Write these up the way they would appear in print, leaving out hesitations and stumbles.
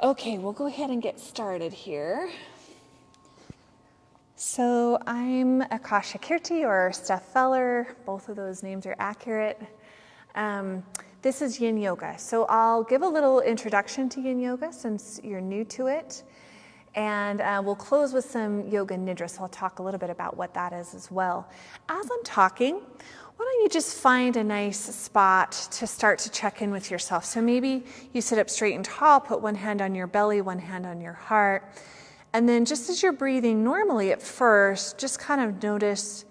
Okay, we'll go ahead and get started here. So I'm Akasha Kirti or Steph Feller. Both of those names are accurate. This is Yin Yoga. So I'll give a little introduction to Yin Yoga since you're new to it. And we'll close with some Yoga Nidra, so I'll talk a little bit about what that is as well. As I'm talking, why don't you just find a nice spot to start to check in with yourself. So maybe you sit up straight and tall, put one hand on your belly, one hand on your heart. And then just as you're breathing normally at first, just kind of notice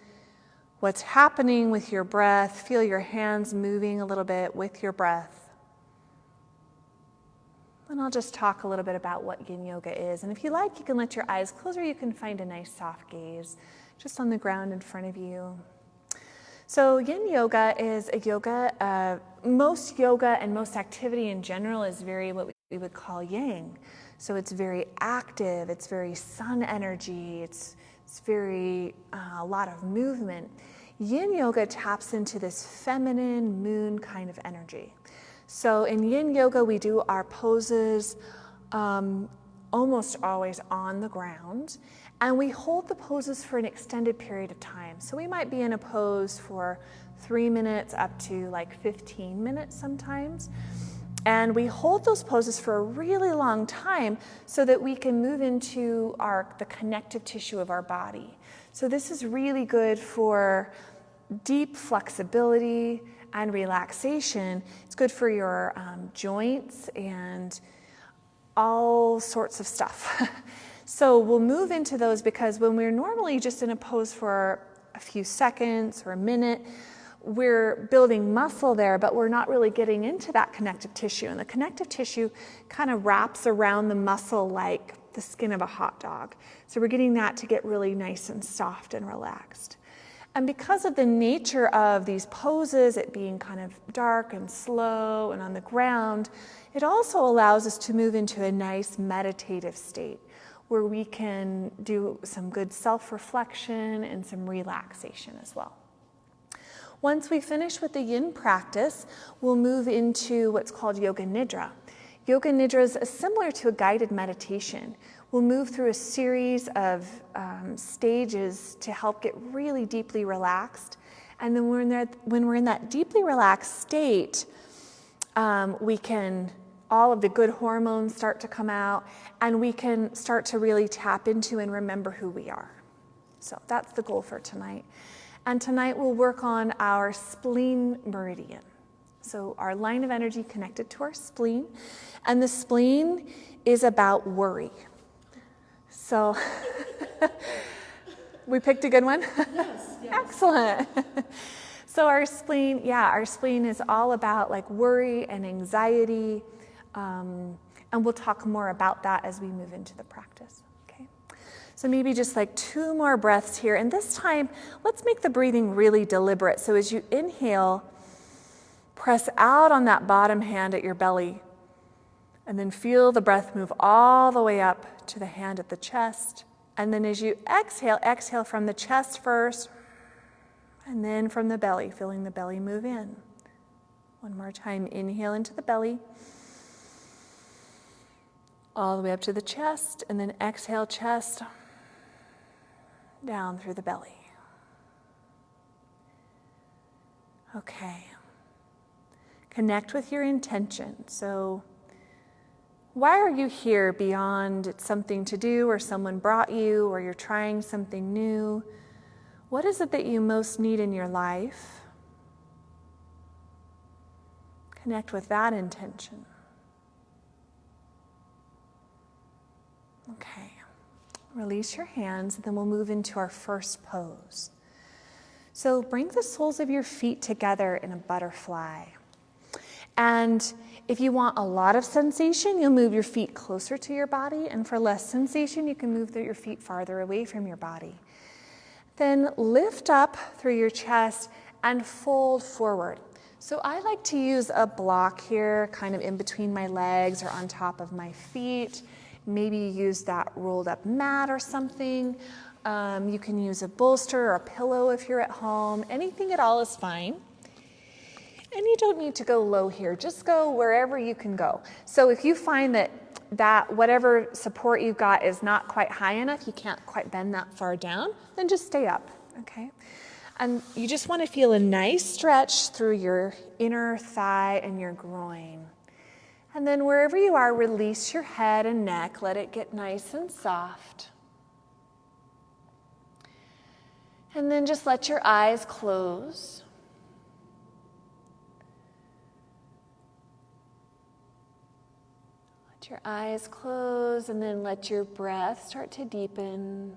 what's happening with your breath. Feel your hands moving a little bit with your breath. And I'll just talk a little bit about what Yin Yoga is. And if you like, you can let your eyes close or you can find a nice soft gaze just on the ground in front of you. So Yin Yoga is a yoga, most yoga and most activity in general is very what we would call yang. So it's very active, it's very sun energy, it's very, a lot of movement. Yin Yoga taps into this feminine moon kind of energy. So in Yin Yoga, we do our poses almost always on the ground, and we hold the poses for an extended period of time. So we might be in a pose for 3 minutes up to like 15 minutes sometimes. And we hold those poses for a really long time so that we can move into the connective tissue of our body. So this is really good for deep flexibility and relaxation. It's good for your joints and all sorts of stuff. So we'll move into those because when we're normally just in a pose for a few seconds or a minute, we're building muscle there, but we're not really getting into that connective tissue. And the connective tissue kind of wraps around the muscle like the skin of a hot dog. So we're getting that to get really nice and soft and relaxed. And because of the nature of these poses, it being kind of dark and slow and on the ground, it also allows us to move into a nice meditative state where we can do some good self-reflection and some relaxation as well. Once we finish with the yin practice, we'll move into what's called Yoga Nidra. Yoga Nidra is similar to a guided meditation. We'll move through a series of stages to help get really deeply relaxed. And then when we're in that deeply relaxed state, all of the good hormones start to come out, and we can start to really tap into and remember who we are. So that's the goal for tonight. And tonight we'll work on our spleen meridian. So our line of energy connected to our spleen. And the spleen is about worry. So we picked a good one? Yes. Excellent. So our spleen is all about like worry and anxiety. And we'll talk more about that as we move into the practice. Okay. So maybe just like 2 more breaths here. And this time, let's make the breathing really deliberate. So as you inhale, press out on that bottom hand at your belly. And then feel the breath move all the way up to the hand at the chest. And then as you exhale from the chest first, and then from the belly, feeling the belly move in. One more time, inhale into the belly. All the way up to the chest, and then exhale chest, down through the belly. Okay. Connect with your intention. So, why are you here beyond it's something to do or someone brought you or you're trying something new? What is it that you most need in your life? Connect with that intention. Okay. Release your hands, and then we'll move into our first pose. So bring the soles of your feet together in a butterfly. And if you want a lot of sensation, you'll move your feet closer to your body. And for less sensation, you can move your feet farther away from your body. Then lift up through your chest and fold forward. So I like to use a block here, kind of in between my legs or on top of my feet. Maybe use that rolled up mat or something. You can use a bolster or a pillow if you're at home. Anything at all is fine. And you don't need to go low here. Just go wherever you can go. So if you find that that whatever support you've got is not quite high enough, you can't quite bend that far down, then just stay up, okay? And you just want to feel a nice stretch through your inner thigh and your groin. And then wherever you are, release your head and neck. Let it get nice and soft. And then just let your eyes close. Let your eyes close, and then let your breath start to deepen.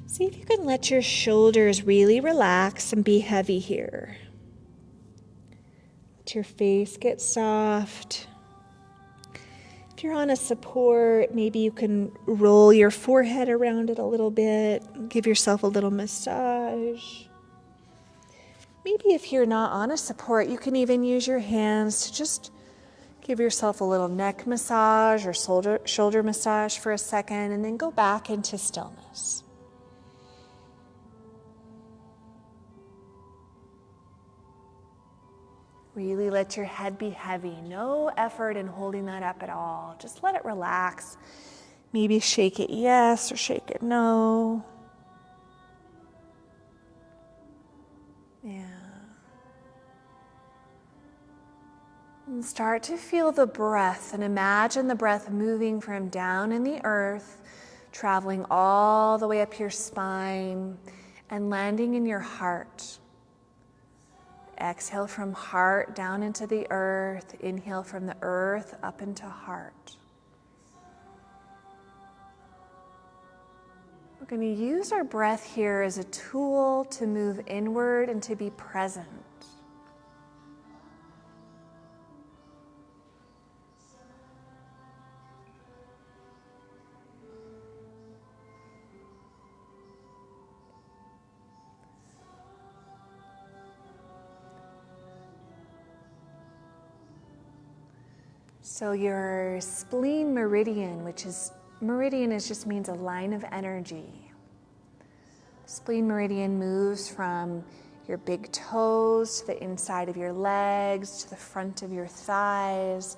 See if you can let your shoulders really relax and be heavy here. Let your face get soft. If you're on a support, maybe you can roll your forehead around it a little bit. Give yourself a little massage. Maybe if you're not on a support, you can even use your hands to just give yourself a little neck massage or shoulder massage for a second, and then go back into stillness. Really let your head be heavy. No effort in holding that up at all. Just let it relax. Maybe shake it yes or shake it no. Yeah. And start to feel the breath, and imagine the breath moving from down in the earth, traveling all the way up your spine and landing in your heart. Exhale from heart down into the earth. Inhale from the earth up into heart. We're going to use our breath here as a tool to move inward and to be present. So your spleen meridian, meridian just means a line of energy. Spleen meridian moves from your big toes to the inside of your legs, to the front of your thighs.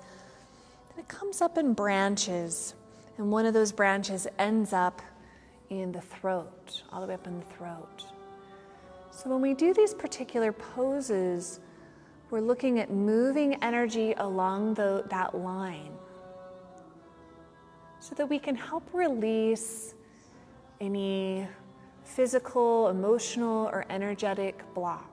And it comes up in branches, and one of those branches ends up in the throat, all the way up in the throat. So when we do these particular poses, we're looking at moving energy along that line so that we can help release any physical, emotional, or energetic blocks.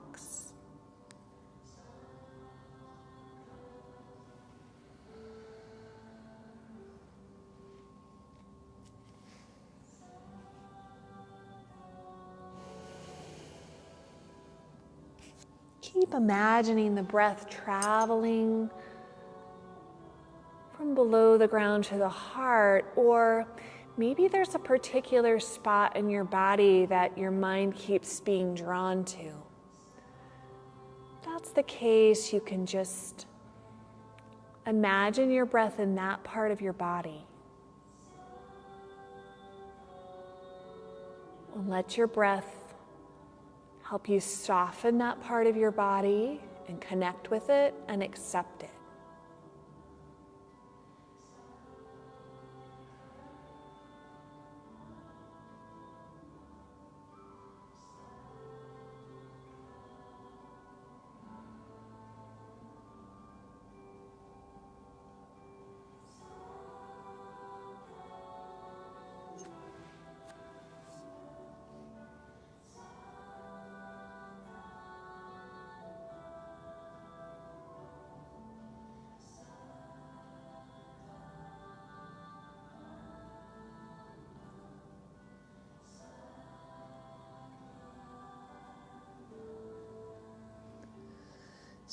Keep imagining the breath traveling from below the ground to the heart, or maybe there's a particular spot in your body that your mind keeps being drawn to. If that's the case, you can just imagine your breath in that part of your body. And let your breath help you soften that part of your body and connect with it and accept it.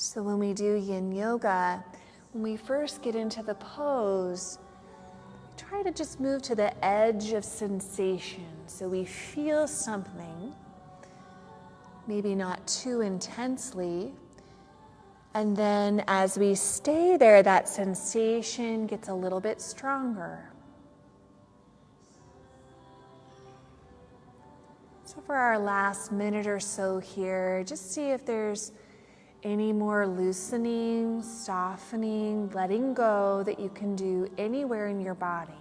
So when we do Yin Yoga, when we first get into the pose, we try to just move to the edge of sensation. So we feel something, maybe not too intensely, And then as we stay there, that sensation gets a little bit stronger. So for our last minute or so here, just see if there's any more loosening, softening, letting go that you can do anywhere in your body.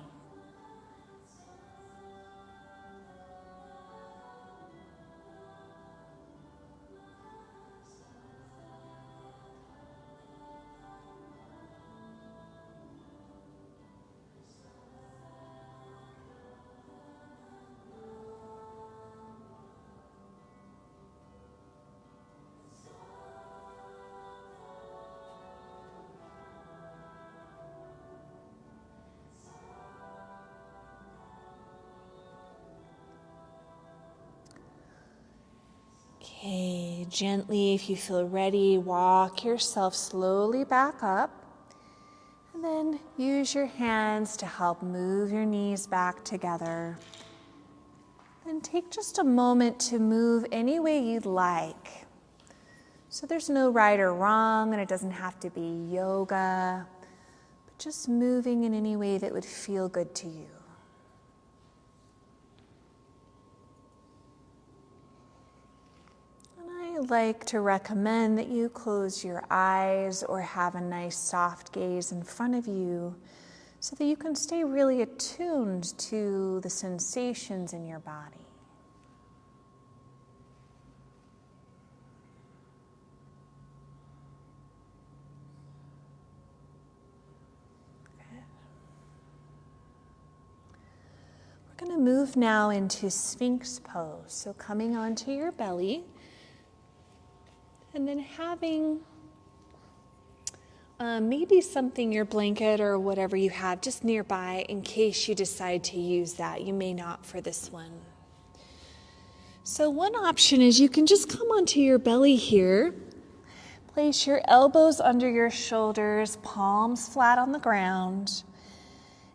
Okay, gently, if you feel ready, walk yourself slowly back up. And then use your hands to help move your knees back together. And take just a moment to move any way you'd like. So there's no right or wrong, and it doesn't have to be yoga, but just moving in any way that would feel good to you. I like to recommend that you close your eyes or have a nice soft gaze in front of you so that you can stay really attuned to the sensations in your body. We're going to move now into Sphinx pose. So coming onto your belly, and then having maybe something, your blanket or whatever you have, just nearby in case you decide to use that. You may not for this one. So one option is you can just come onto your belly here. Place your elbows under your shoulders, palms flat on the ground.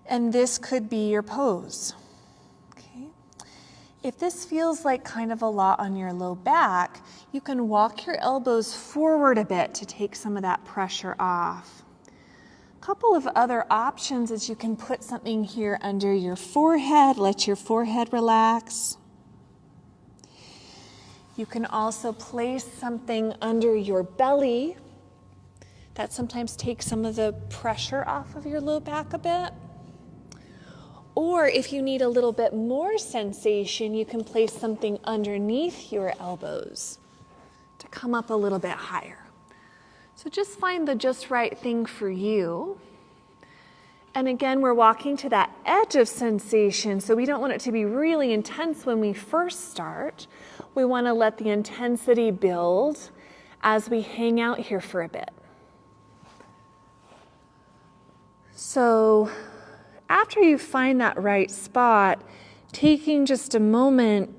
And this could be your pose. Okay. If this feels like kind of a lot on your low back, you can walk your elbows forward a bit to take some of that pressure off. A couple of other options is you can put something here under your forehead, let your forehead relax. You can also place something under your belly. That sometimes takes some of the pressure off of your low back a bit. Or if you need a little bit more sensation, you can place something underneath your elbows to come up a little bit higher. So just find the just right thing for you. And again, we're walking to that edge of sensation, so we don't want it to be really intense when we first start. We want to let the intensity build as we hang out here for a bit. So after you find that right spot, taking just a moment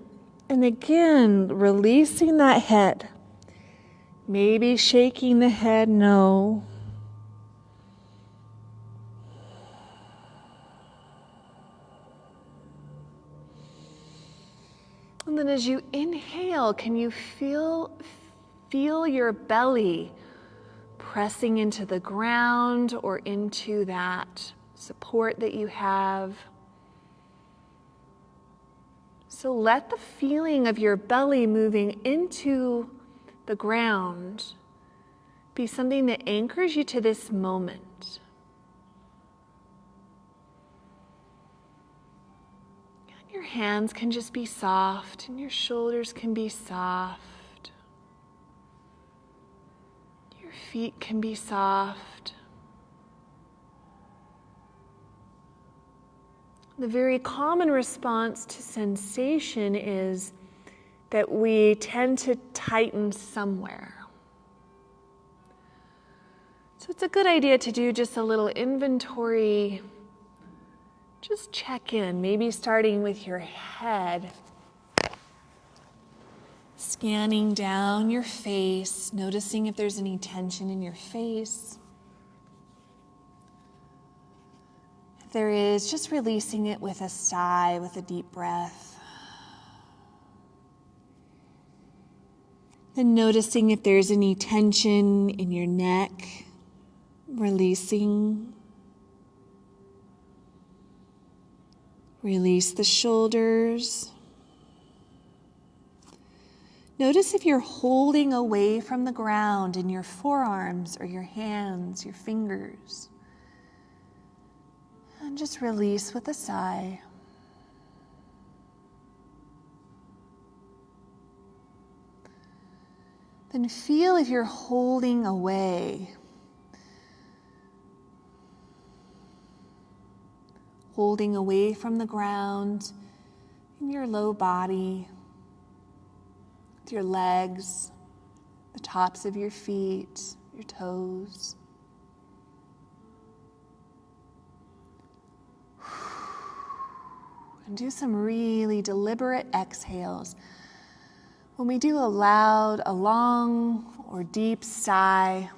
and again, releasing that head. Maybe shaking the head no. And then as you inhale, can you feel your belly pressing into the ground or into that support that you have? So let the feeling of your belly moving into the ground be something that anchors you to this moment. And your hands can just be soft, and your shoulders can be soft. Your feet can be soft. The very common response to sensation is that we tend to tighten somewhere. So it's a good idea to do just a little inventory. Just check in, maybe starting with your head. Scanning down your face, noticing if there's any tension in your face. If there is, just releasing it with a sigh, with a deep breath. And noticing if there's any tension in your neck, releasing. Release the shoulders. Notice if you're holding away from the ground in your forearms or your hands, your fingers. And just release with a sigh. Then feel if you're holding away. Holding away from the ground in your low body, with your legs, the tops of your feet, your toes. And do some really deliberate exhales. When we do a loud, a long, or deep sigh,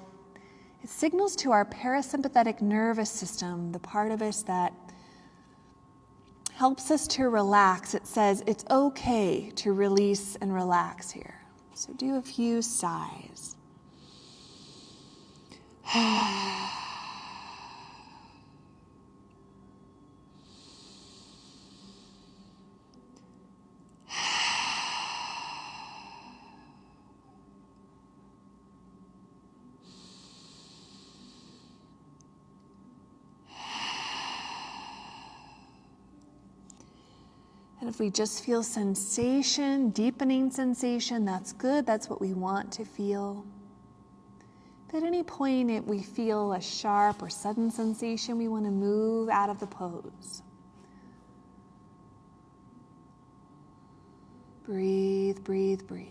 it signals to our parasympathetic nervous system, the part of us that helps us to relax. It says it's okay to release and relax here. So do a few sighs. And if we just feel sensation, deepening sensation, that's good. That's what we want to feel. If at any point we feel a sharp or sudden sensation, we want to move out of the pose. Breathe, breathe, breathe.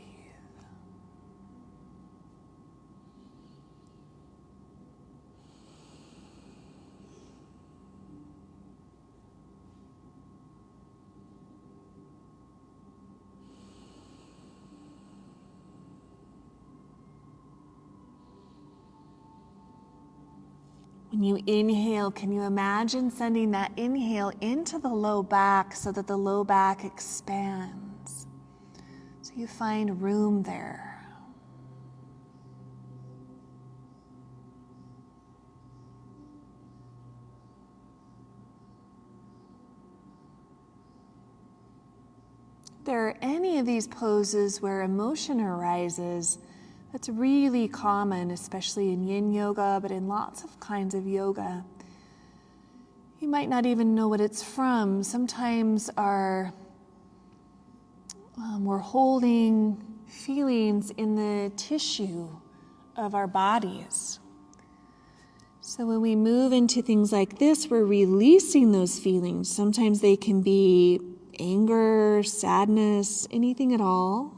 When you inhale, can you imagine sending that inhale into the low back so that the low back expands? So you find room there. If there are any of these poses where emotion arises, that's really common, especially in Yin Yoga, but in lots of kinds of yoga. You might not even know what it's from. Sometimes we're holding feelings in the tissue of our bodies. So when we move into things like this, we're releasing those feelings. Sometimes they can be anger, sadness, anything at all.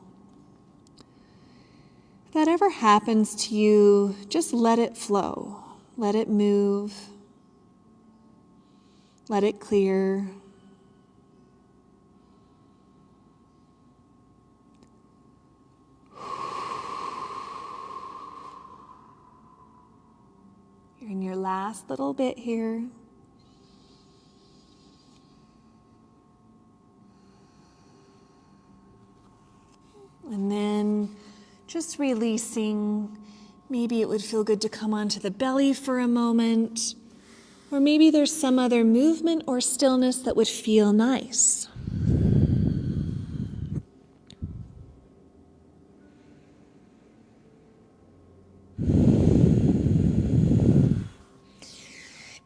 If that ever happens to you, just let it flow. Let it move. Let it clear. You're in your last little bit here. And then just releasing. Maybe it would feel good to come onto the belly for a moment. Or maybe there's some other movement or stillness that would feel nice.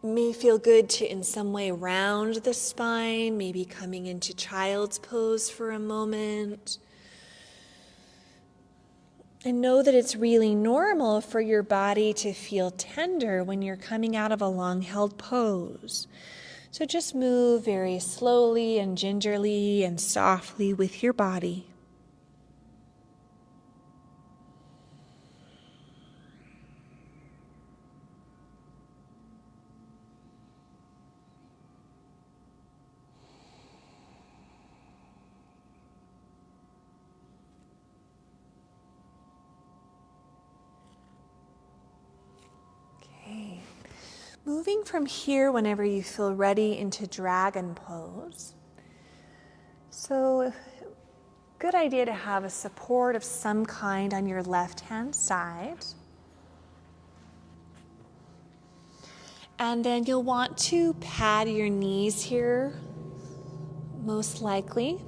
It may feel good to in some way round the spine, maybe coming into child's pose for a moment. And know that it's really normal for your body to feel tender when you're coming out of a long-held pose. So just move very slowly and gingerly and softly with your body. Moving from here whenever you feel ready into dragon pose. So good idea to have a support of some kind on your left-hand side. And then you'll want to pad your knees here, most likely.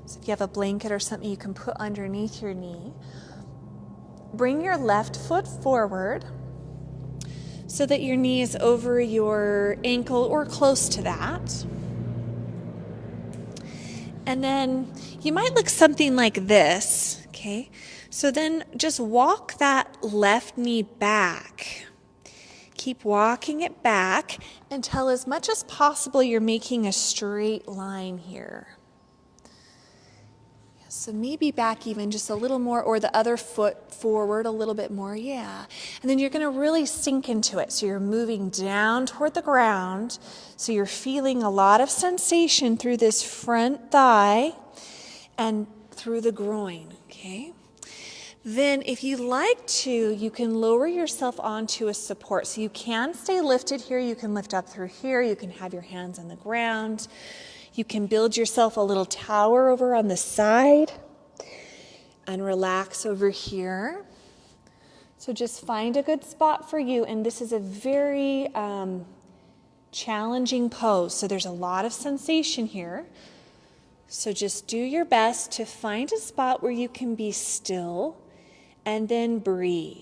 So if you have a blanket or something you can put underneath your knee. Bring your left foot forward so that your knee is over your ankle or close to that. And then you might look something like this, okay? So then just walk that left knee back. Keep walking it back until as much as possible you're making a straight line here. So maybe back even just a little more, or the other foot forward a little bit more, yeah. And then you're going to really sink into it. So you're moving down toward the ground. So you're feeling a lot of sensation through this front thigh and through the groin, okay? Then if you like to, you can lower yourself onto a support. So you can stay lifted here. You can lift up through here. You can have your hands on the ground. You can build yourself a little tower over on the side and relax over here. So just find a good spot for you. And this is a very challenging pose. So there's a lot of sensation here. So just do your best to find a spot where you can be still and then breathe.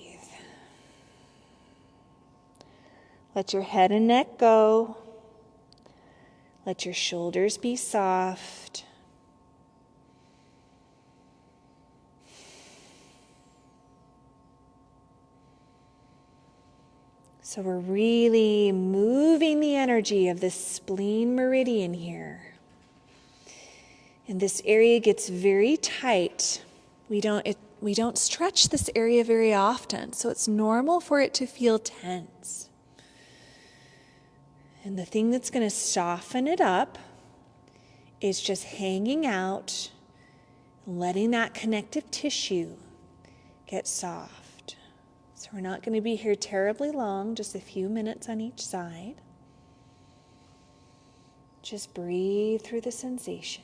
Let your head and neck go. Let your shoulders be soft. So we're really moving the energy of the spleen meridian here. And this area gets very tight. We don't stretch this area very often, so it's normal for it to feel tense. And the thing that's going to soften it up is just hanging out, letting that connective tissue get soft. So we're not going to be here terribly long, just a few minutes on each side. Just breathe through the sensation.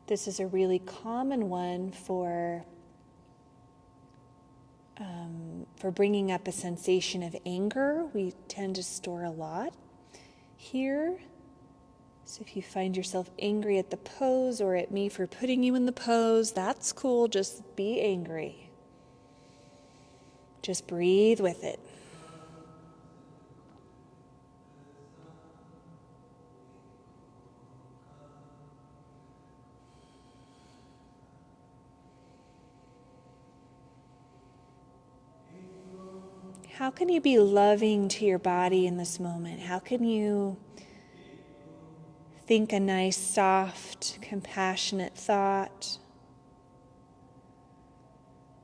This is a really common one for bringing up a sensation of anger. We tend to store a lot here. So if you find yourself angry at the pose or at me for putting you in the pose, that's cool. Just be angry. Just breathe with it. How can you be loving to your body in this moment? How can you think a nice, soft, compassionate thought?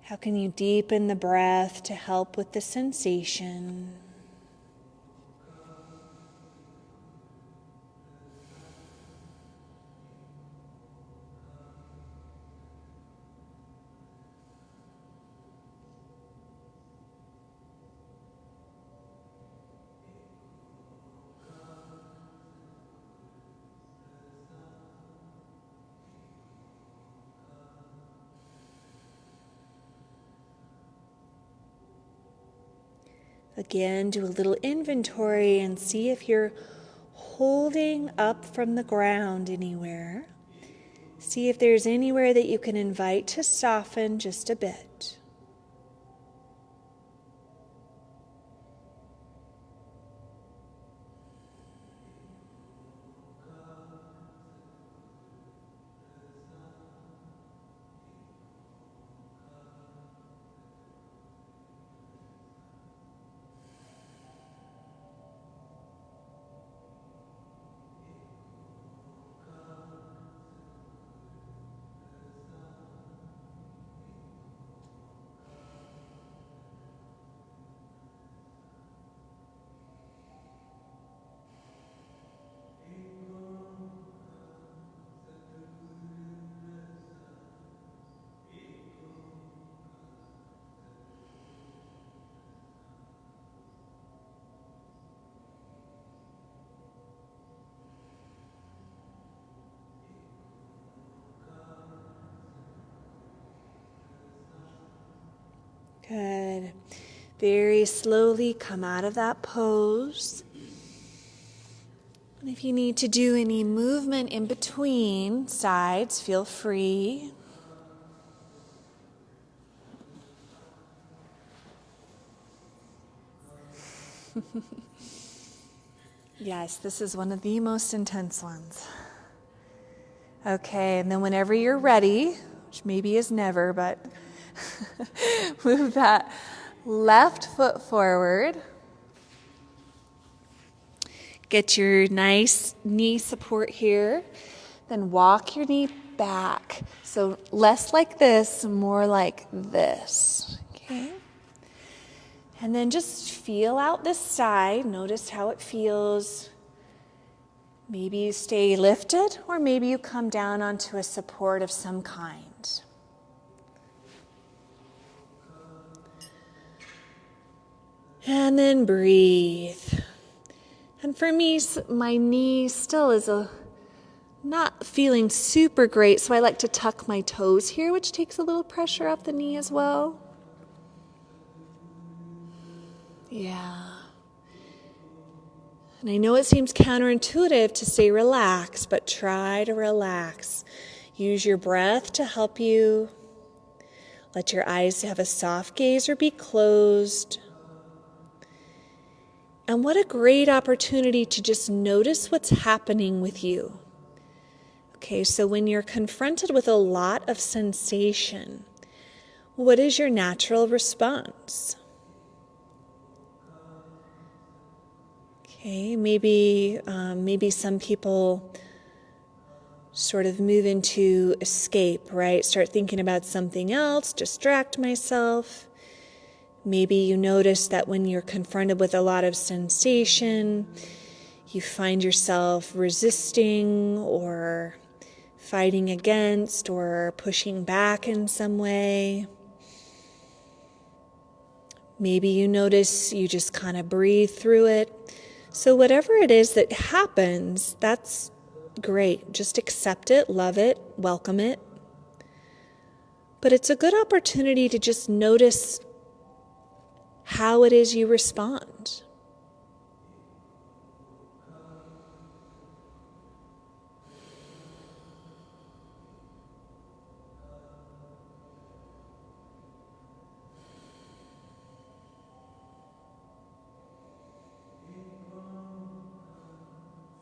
How can you deepen the breath to help with the sensation? Again, do a little inventory and see if you're holding up from the ground anywhere. See if there's anywhere that you can invite to soften just a bit. Good. Very slowly come out of that pose. And if you need to do any movement in between sides, feel free. Yes, this is one of the most intense ones. Okay, and then whenever you're ready, which maybe is never, but move that left foot forward. Get your nice knee support here. Then walk your knee back. So less like this, more like this. Okay? And then just feel out this side. Notice how it feels. Maybe you stay lifted, or maybe you come down onto a support of some kind. And then breathe. And for me, my knee still is not feeling super great, so I like to tuck my toes here, which takes a little pressure off the knee as well. Yeah. And I know it seems counterintuitive to say relax, but try to relax. Use your breath to help you. Let your eyes have a soft gaze or be closed. And what a great opportunity to just notice what's happening with you. Okay, so when you're confronted with a lot of sensation, what is your natural response? Okay, maybe some people sort of move into escape, right? Start thinking about something else, distract myself. Maybe you notice that when you're confronted with a lot of sensation, you find yourself resisting or fighting against or pushing back in some way. Maybe you notice you just kind of breathe through it. So whatever it is that happens, that's great. Just accept it, love it, welcome it. But it's a good opportunity to just notice how it is you respond.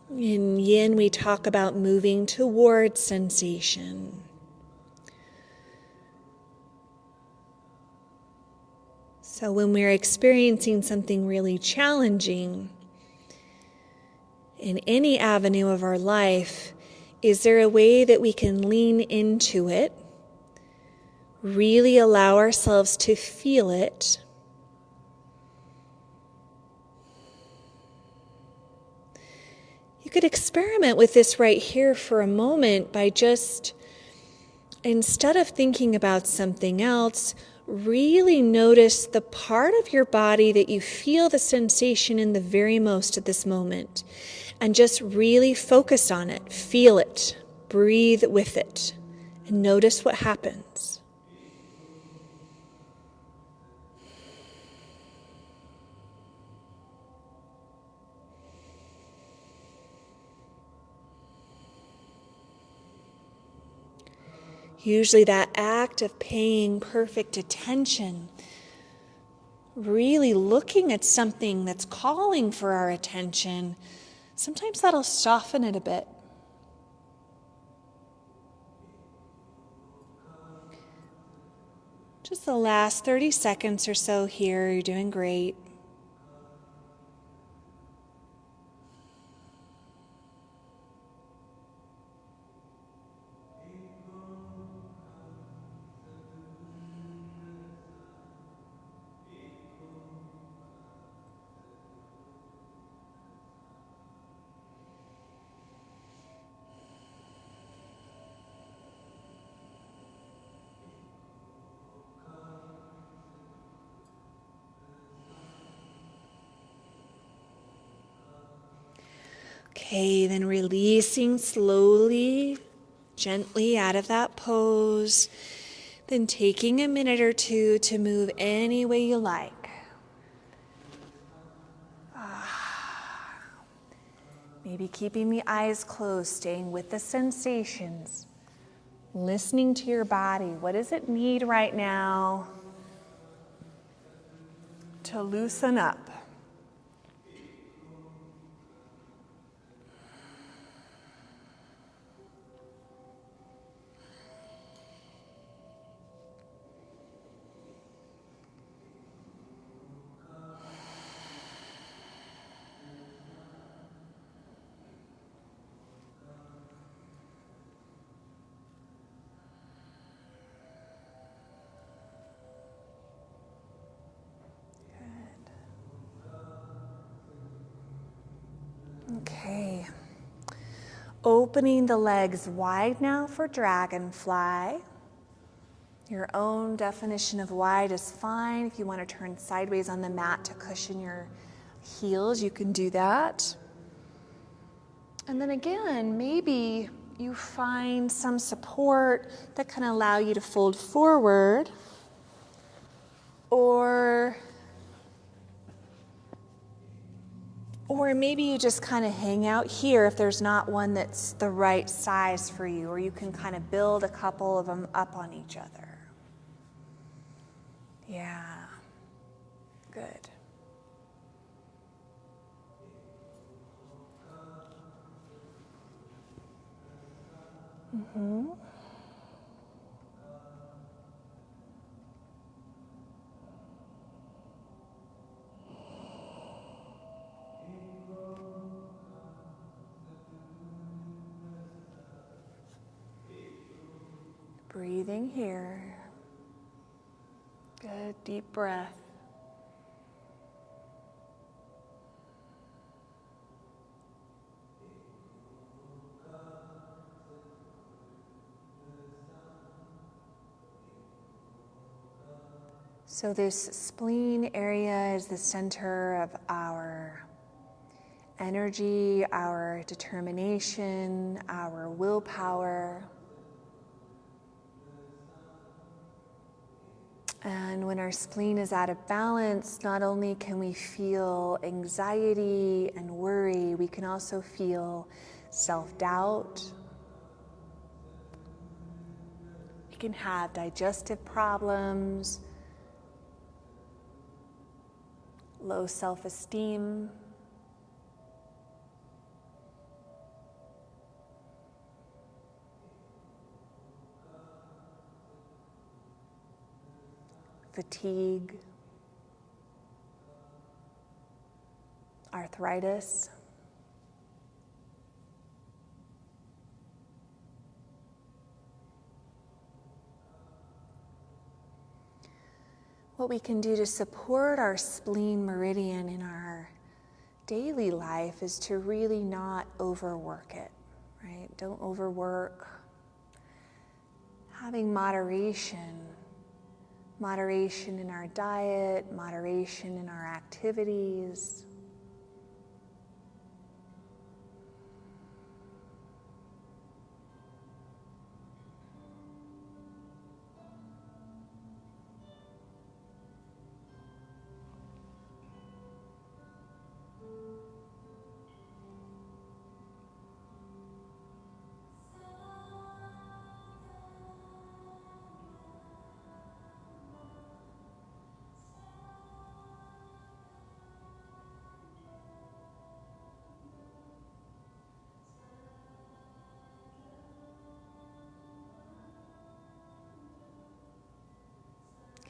In Yin, we talk about moving towards sensation. So when we're experiencing something really challenging in any avenue of our life, is there a way that we can lean into it, really allow ourselves to feel it, you could experiment with this right here for a moment by just, instead of thinking about something else, really notice the part of your body that you feel the sensation in the very most at this moment. And just really focus on it, feel it, breathe with it, and notice what happens. Usually that act of paying perfect attention, really looking at something that's calling for our attention, sometimes that'll soften it a bit. Just the last 30 seconds or so here, you're doing great. Okay, then releasing slowly, gently out of that pose. Then taking a minute or two to move any way you like. Maybe keeping the eyes closed, staying with the sensations, listening to your body. What does it need right now to loosen up? Okay. Opening the legs wide now for dragonfly. Your own definition of wide is fine. If you want to turn sideways on the mat to cushion your heels, you can do that. And then again, maybe you find some support that can allow you to fold forward, or maybe you just kind of hang out here if there's not one that's the right size for you, or you can kind of build a couple of them up on each other. Yeah, good. Breathing here. Good, deep breath. So this spleen area is the center of our energy, our determination, our willpower. And when our spleen is out of balance, not only can we feel anxiety and worry, we can also feel self-doubt. We can have digestive problems, low self-esteem. Fatigue, arthritis. What we can do to support our spleen meridian in our daily life is to really not overwork it, right? Don't overwork. Having moderation in our diet, moderation in our activities.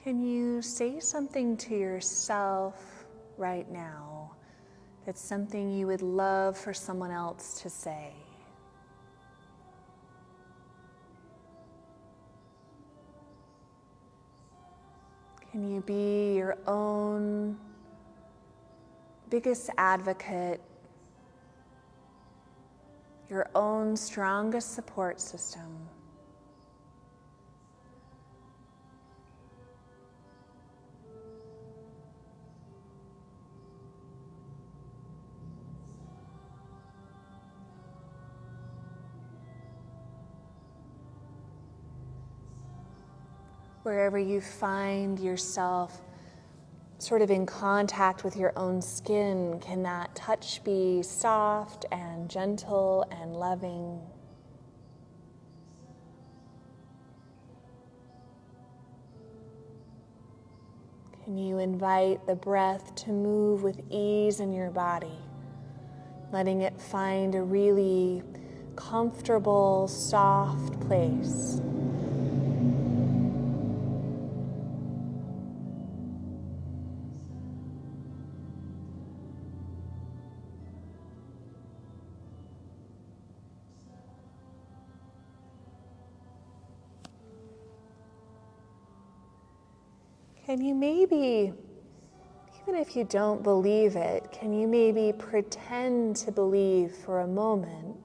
Can you say something to yourself right now that's something you would love for someone else to say? Can you be your own biggest advocate, your own strongest support system? Wherever you find yourself sort of in contact with your own skin, can that touch be soft and gentle and loving? Can you invite the breath to move with ease in your body, letting it find a really comfortable, soft place? Can you maybe, even if you don't believe it, can you maybe pretend to believe for a moment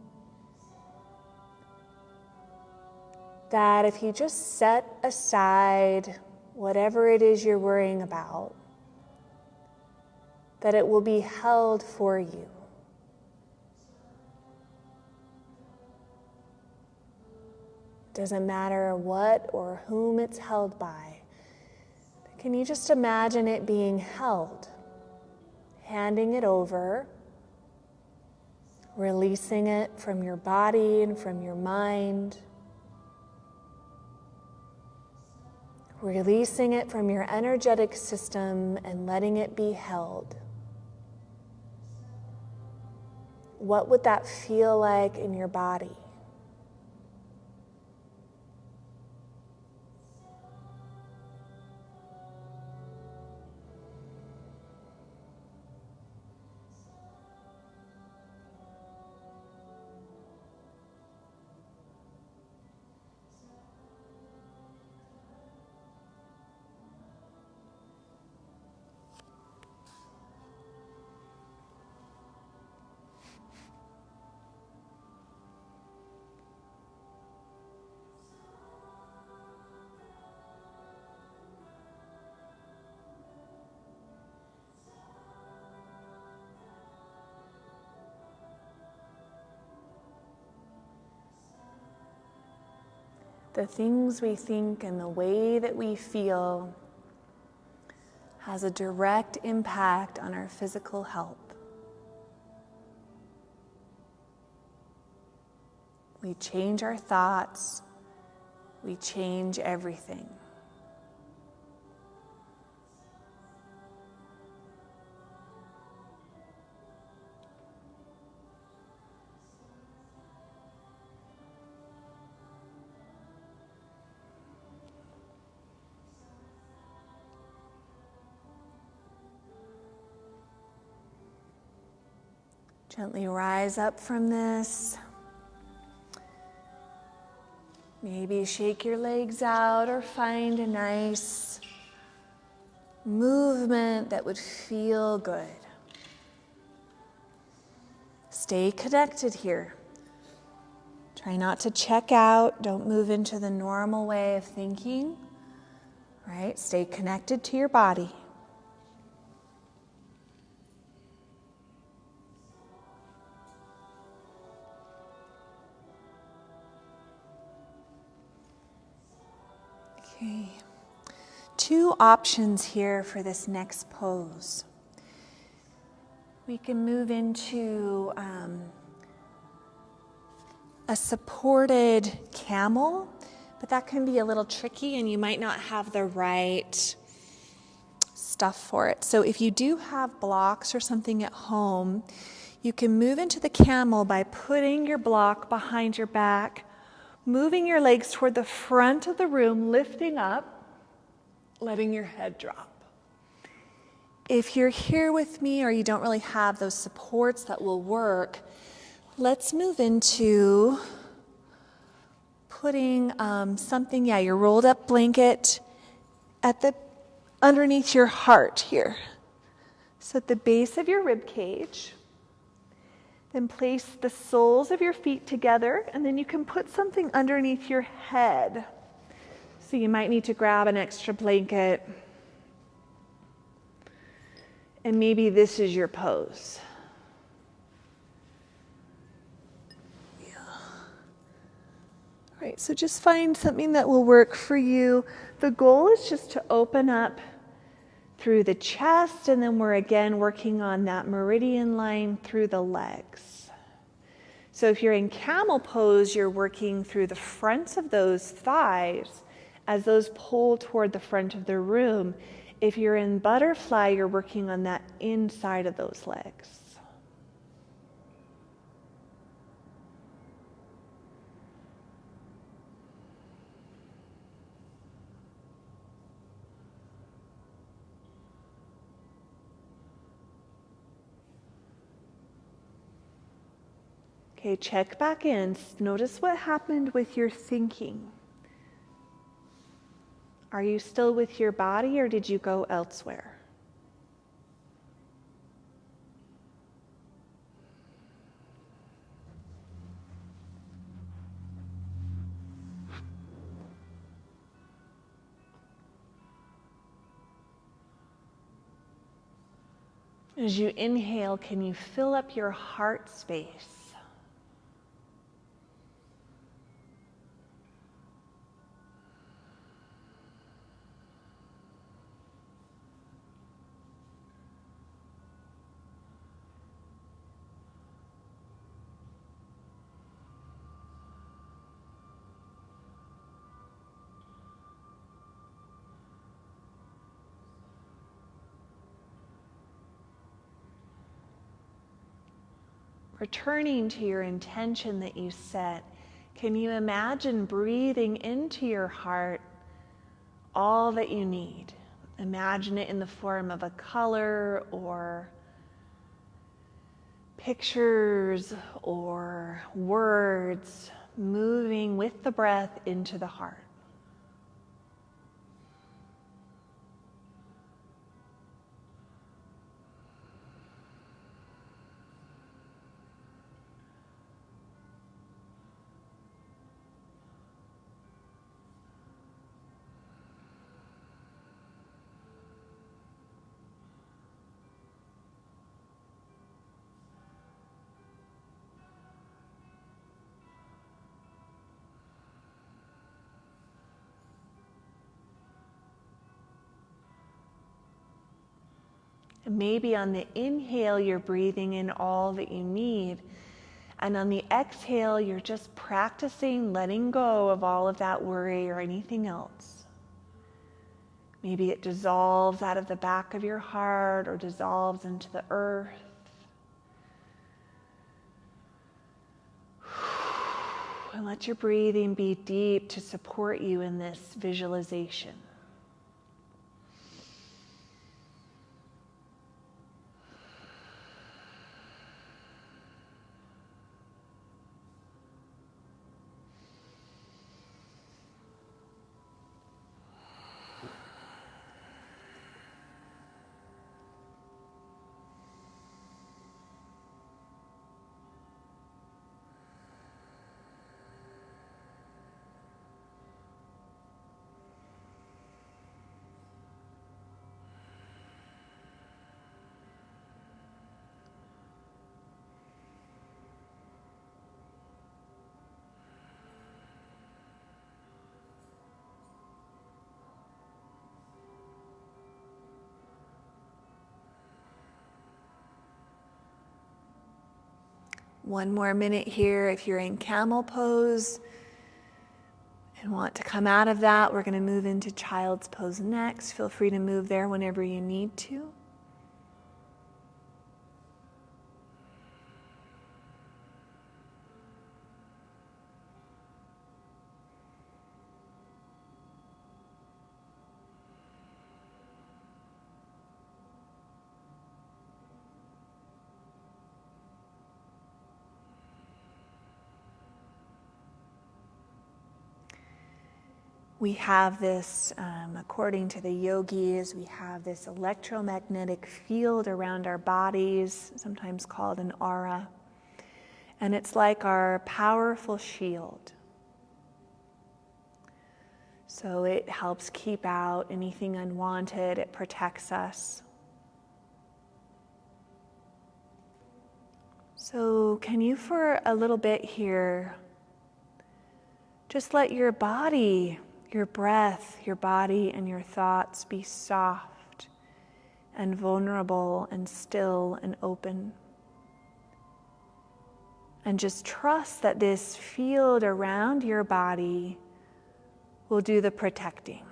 that if you just set aside whatever it is you're worrying about, that it will be held for you? Doesn't matter what or whom it's held by. Can you just imagine it being held, handing it over, releasing it from your body and from your mind, releasing it from your energetic system and letting it be held? What would that feel like in your body? The things we think and the way that we feel has a direct impact on our physical health. We change our thoughts, we change everything. Gently rise up from this. Maybe shake your legs out or find a nice movement that would feel good. Stay connected here. Try not to check out. Don't move into the normal way of thinking. Right? Stay connected to your body. Okay, 2 options here for this next pose. We can move into a supported camel, but that can be a little tricky and you might not have the right stuff for it. So if you do have blocks or something at home, you can move into the camel by putting your block behind your back, moving your legs toward the front of the room, lifting up, letting your head drop. If you're here with me or you don't really have those supports that will work, let's move into putting your rolled up blanket underneath your heart here. So at the base of your rib cage. Then place the soles of your feet together, and then you can put something underneath your head. So you might need to grab an extra blanket. And maybe this is your pose. Yeah. All right, so just find something that will work for you. The goal is just to open up through the chest, and then we're again working on that meridian line through the legs. So if you're in camel pose, you're working through the fronts of those thighs as those pull toward the front of the room. If you're in butterfly, you're working on that inside of those legs. Okay, check back in. Notice what happened with your thinking. Are you still with your body, or did you go elsewhere? As you inhale, can you fill up your heart space? Returning to your intention that you set, can you imagine breathing into your heart all that you need? Imagine it in the form of a color or pictures or words moving with the breath into the heart. And maybe on the inhale, you're breathing in all that you need. And on the exhale, you're just practicing letting go of all of that worry or anything else. Maybe it dissolves out of the back of your heart or dissolves into the earth. And let your breathing be deep to support you in this visualization. One more minute here. If you're in camel pose and want to come out of that, we're going to move into child's pose next. Feel free to move there whenever you need to. We have this, according to the yogis, we have this electromagnetic field around our bodies, sometimes called an aura. And it's like our powerful shield. So it helps keep out anything unwanted, it protects us. So can you, for a little bit here, Just let your body, your breath, your body, and your thoughts be soft and vulnerable and still and open. And just trust that this field around your body will do the protecting.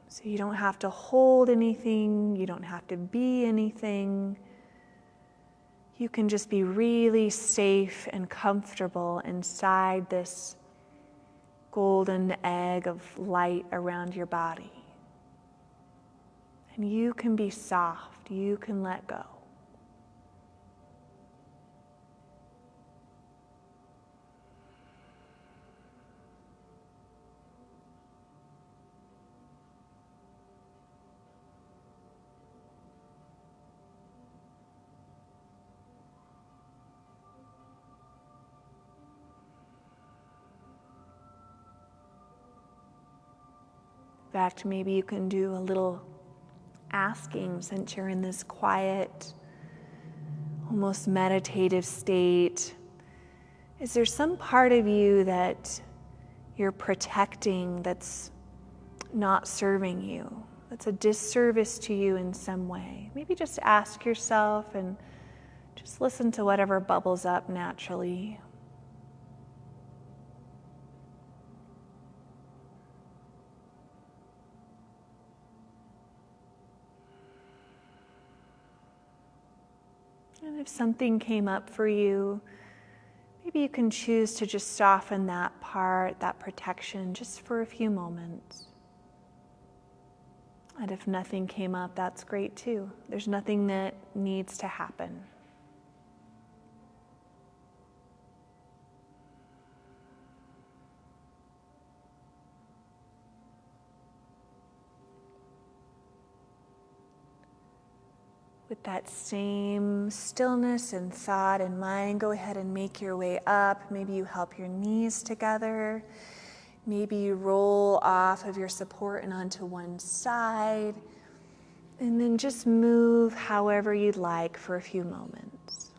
So you don't have to hold anything, you don't have to be anything. You can just be really safe and comfortable inside this golden egg of light around your body. And you can be soft, you can let go. In fact, maybe you can do a little asking since you're in this quiet, almost meditative state. Is there some part of you that you're protecting that's not serving you, that's a disservice to you in some way? Maybe just ask yourself and just listen to whatever bubbles up naturally. And if something came up for you, maybe you can choose to just soften that part, that protection, just for a few moments. And if nothing came up, that's great too. There's nothing that needs to happen. With that same stillness and thought in mind, go ahead and make your way up. Maybe you help your knees together. Maybe you roll off of your support and onto one side. And then just move however you'd like for a few moments.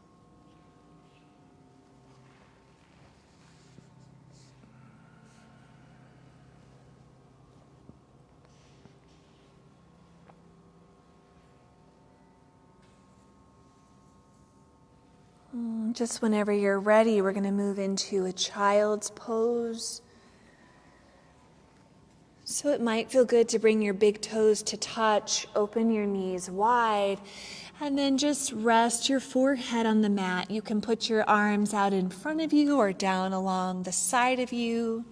Just whenever you're ready, we're going to move into a child's pose. So it might feel good to bring your big toes to touch, open your knees wide, and then just rest your forehead on the mat. You can put your arms out in front of you or down along the side of you.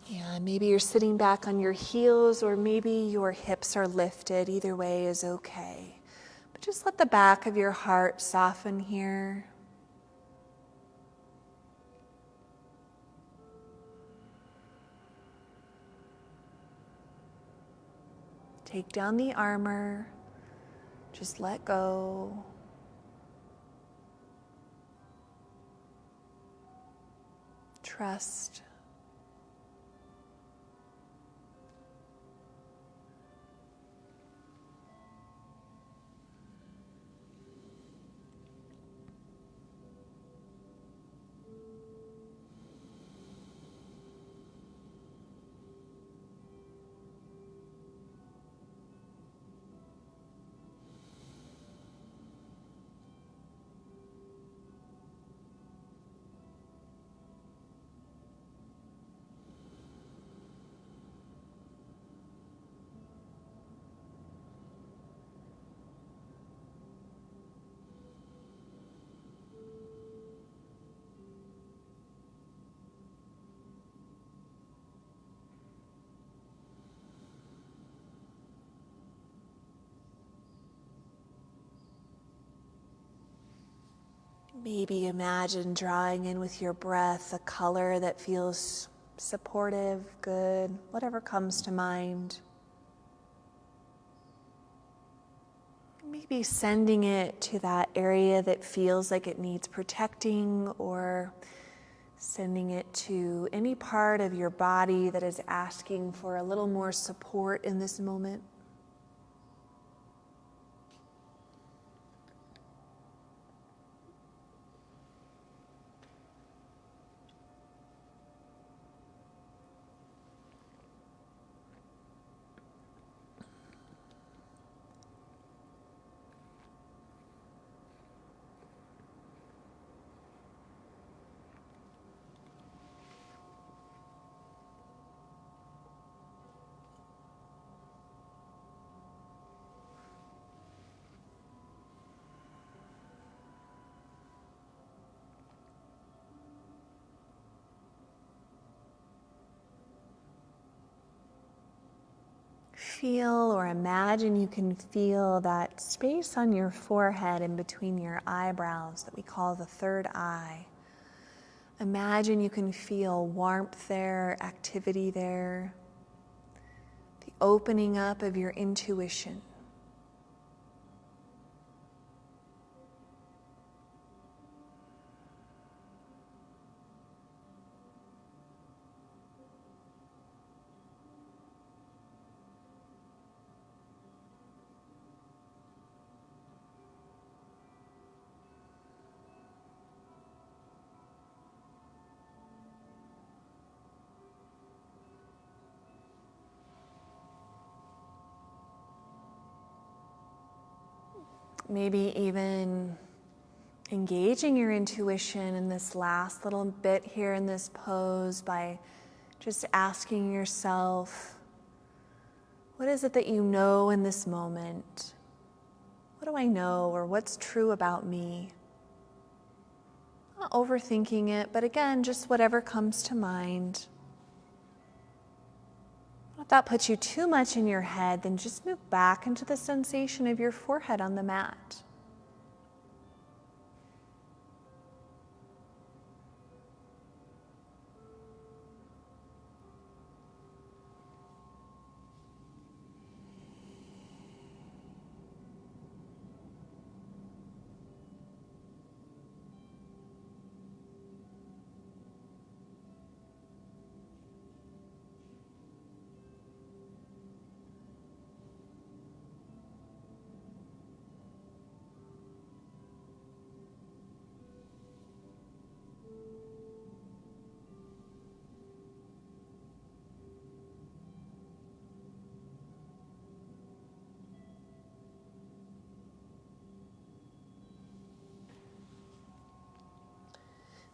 Yeah, maybe you're sitting back on your heels, or maybe your hips are lifted. Either way is okay. But just let the back of your heart soften here. Take down the armor. Just let go. Trust. Maybe imagine drawing in with your breath a color that feels supportive, good, whatever comes to mind. Maybe sending it to that area that feels like it needs protecting, or Sending it to any part of your body that is asking for a little more support in this moment. Feel or imagine you can feel that space on your forehead in between your eyebrows that we call the third eye. Imagine you can feel warmth there, activity there, the opening up of your intuition. Maybe even engaging your intuition in this last little bit here in this pose by just asking yourself, what is it that you know in this moment? What do I know, or what's true about me? Not overthinking it, but again, just whatever comes to mind. If that puts you too much in your head, then just move back into the sensation of your forehead on the mat.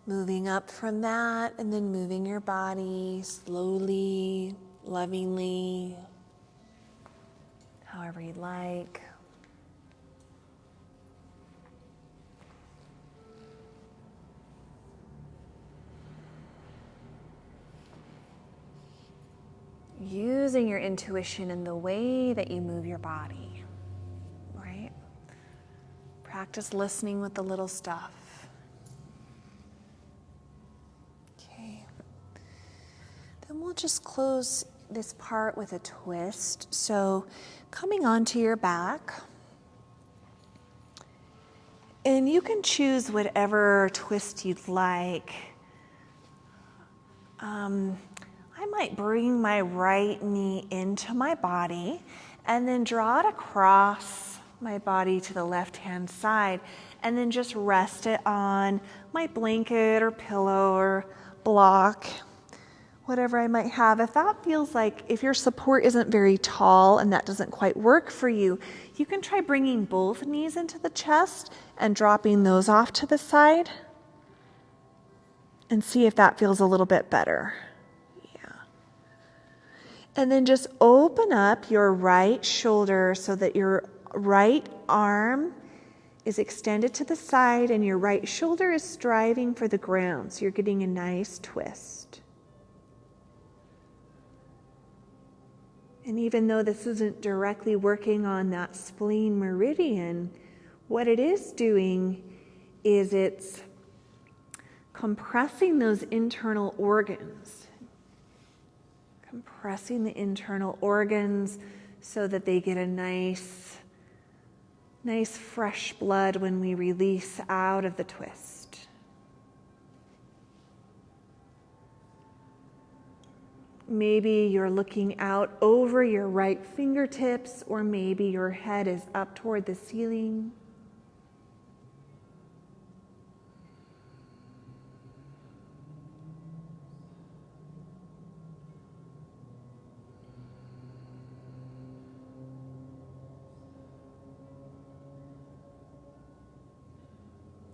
Moving up from that, and then moving your body slowly, lovingly, however you'd like. Using your intuition in the way that you move your body, right? Practice listening with the little stuff. Then we'll just close this part with a twist. So coming onto your back, and you can choose whatever twist you'd like. I might bring my right knee into my body and then draw it across my body to the left-hand side, and then just rest it on my blanket or pillow or block, whatever I might have. If that feels like, if your support isn't very tall and that doesn't quite work for you, you can try bringing both knees into the chest and dropping those off to the side and see if that feels a little bit better. Yeah. And then just open up your right shoulder so that your right arm is extended to the side and your right shoulder is striving for the ground. So you're getting a nice twist. And even though this isn't directly working on that spleen meridian, what it is doing is it's compressing those internal organs. Compressing the internal organs so that they get a nice fresh blood when we release out of the twist. Maybe you're looking out over your right fingertips, or maybe your head is up toward the ceiling.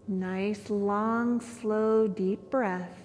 Nice, long, slow, deep breath.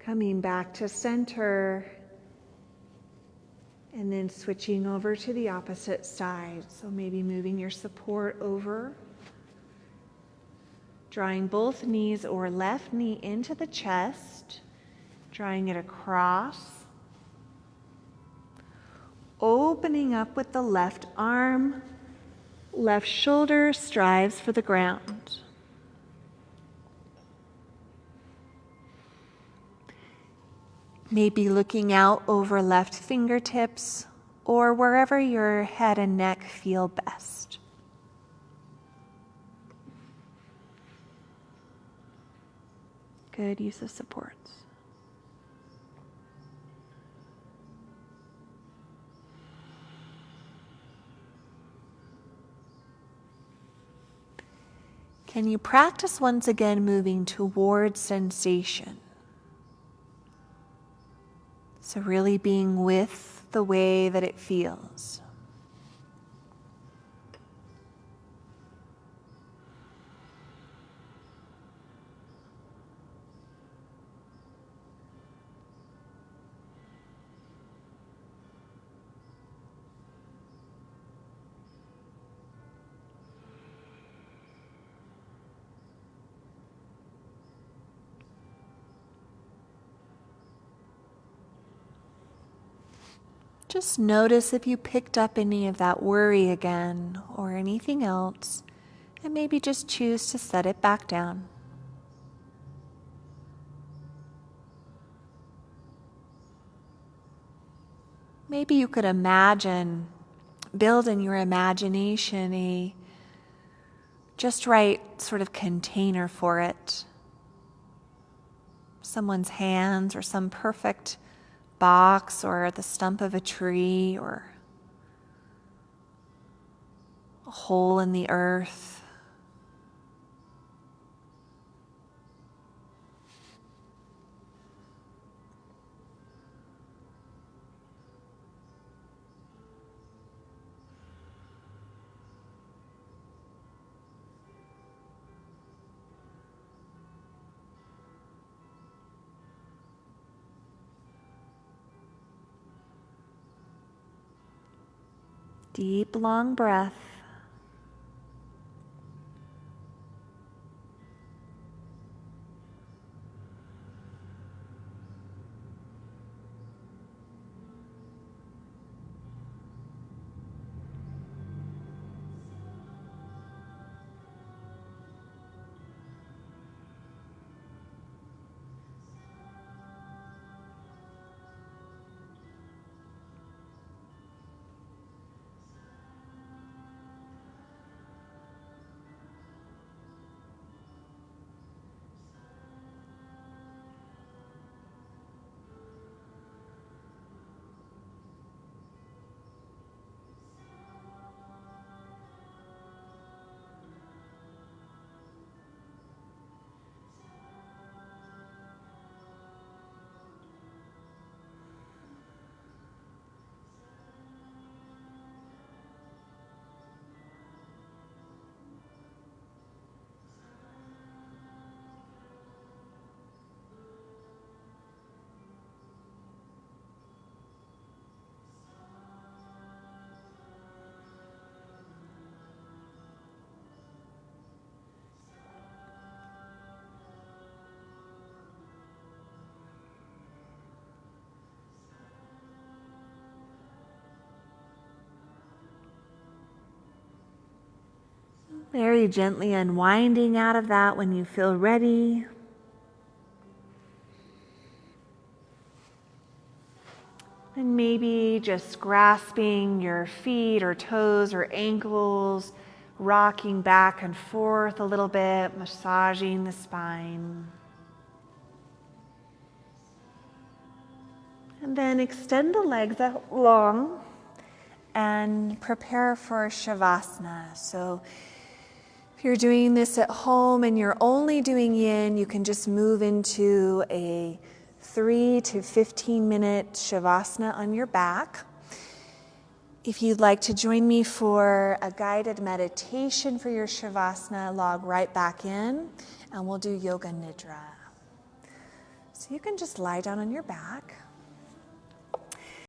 Coming back to center, and then switching over to the opposite side. So maybe moving your support over, drawing both knees or left knee into the chest, drawing it across, opening up with the left arm, left shoulder strives for the ground. Maybe looking out over left fingertips or wherever your head and neck feel best. Good use of supports. Can you practice once again moving towards sensation? So really being with the way that it feels. Just notice if you picked up any of that worry again or anything else, and maybe just choose to set it back down. Maybe you could build in your imagination a just right sort of container for it. Someone's hands or some perfect box or the stump of a tree or a hole in the earth. Deep, long breath. Very gently unwinding out of that when you feel ready. And maybe just grasping your feet or toes or ankles, rocking back and forth a little bit, massaging the spine. And then extend the legs out long and prepare for Shavasana. So if you're doing this at home and you're only doing yin, you can just move into a 3 to 15 minute Shavasana on your back. If you'd like to join me for a guided meditation for your Shavasana, log right back in and we'll do Yoga Nidra. So you can just lie down on your back.